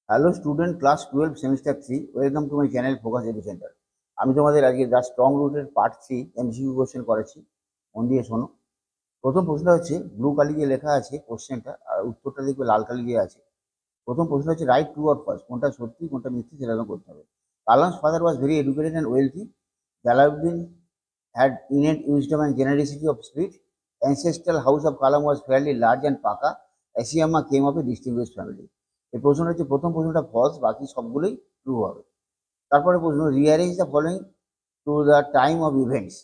Hello student, class 12 semester 3, welcome to my channel focus education. আমি তোমাদের আজকে the strong রুটের পার্ট 3 এমসিকিউ কোশ্চেন করেছি। মন দিয়ে শোনো। প্রথম প্রশ্নটা হচ্ছে ব্লু কালি দিয়ে লেখা আছে কোশ্চেনটা, আর উত্তরটা দেখবে লাল কালি দিয়ে আছে। প্রথম প্রশ্ন হচ্ছে রাইট ট্রু অর ফলস, কোনটা সত্যি কোনটা মিথ্যে সেটা করতে হবে। Kalam's father was very educated and wealthy. Jalaluddin had innate wisdom and generosity of spirit. Ancestral house of Kalam was fairly large and Paka. Asiyama came of a distinguished family. এই প্রশ্নটা হচ্ছে প্রথম প্রশ্নটা ফলস, বাকি সবগুলোই ট্রু হবে। তারপরে প্রশ্ন rearrange the following to the time of events.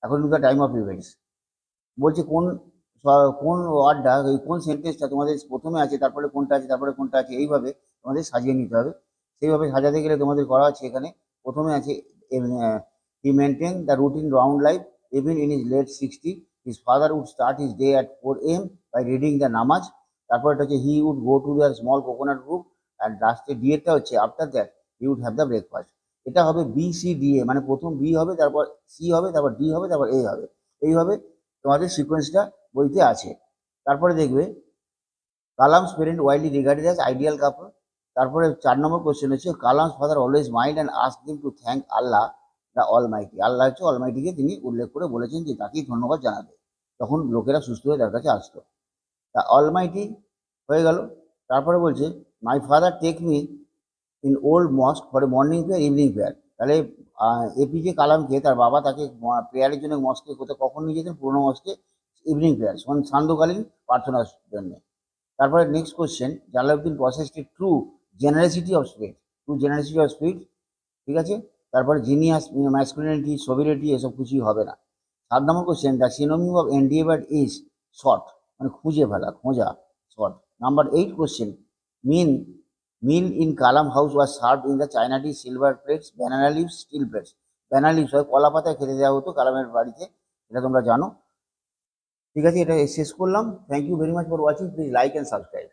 এখন to the time of events বলছে কোন ওয়ার্ডটা, কোন সেন্টেন্সটা তোমাদের প্রথমে আছে, তারপরে কোনটা আছে, তারপরে কোনটা আছে, এইভাবে তোমাদের সাজিয়ে নিতে হবে। সেইভাবে সাজাতে গেলে তোমাদের করা আছে এখানে প্রথমে আছে he maintain the routine round life even in his late 60। His father would start his day at 4 AM by reading the namaz. তারপরে হচ্ছে he would go to the small coconut group and লাস্টে ডিএটা হচ্ছে after that he would have the breakfast. এটা হবে BCDA, মানে প্রথম B হবে, তারপর সি হবে, তারপর ডি হবে, তারপর এ হবে। এইভাবে তোমাদের সিকোয়েন্সটা বইতে আছে। তারপরে দেখবে Kalam's parent widely regarded as ideal couple. তারপরে 4 নম্বর কোশ্চেন হচ্ছে Kalam's father always mind and ask him to thank Allah the almighty. আল্লাহ হচ্ছে অলমাইটিকে তিনি উল্লেখ করে বলেছেন যে তাকেই ধন্যবাদ জানাবে, তখন লোকেরা সুস্থ হয়ে তার কাছে আসতো। তা অলমাইটি হয়ে গেল। তারপরে বলছে my father take me in old mosque for a morning prayer evening prayer. তাহলে এপিজে কালামকে তার বাবা তাকে প্রেয়ারের জন্য মস্কে কোথায় কখন নিয়ে যেতেন, পুরোনো মস্কে ইভিনিং প্রেয়ার সান্ধ্যকালীন প্রার্থনার জন্য। তারপরে next question Jalaluddin possessed a true generosity of spirit. True generosity of spirit, ঠিক আছে। তারপরে জিনিয়াস, ম্যাসকুলিনিটি, সোভিরিটি, এসব কিছুই হবে না। 7 নম্বর question the synonym of endeavour is sought, মানে খুঁজে ফেলা, খোঁজা, sought. Number 8 question mean meal in Kalam house was served in the china dish silver plates banana leaves steel plates. Banana leaves হয় কলা পাতায় খেতে দেওয়া হতো কালামের বাড়িতে, এটা তোমরা জানো। ঠিক আছে, এটা শেষ করলাম। Thank you very much for watching. Please like and subscribe.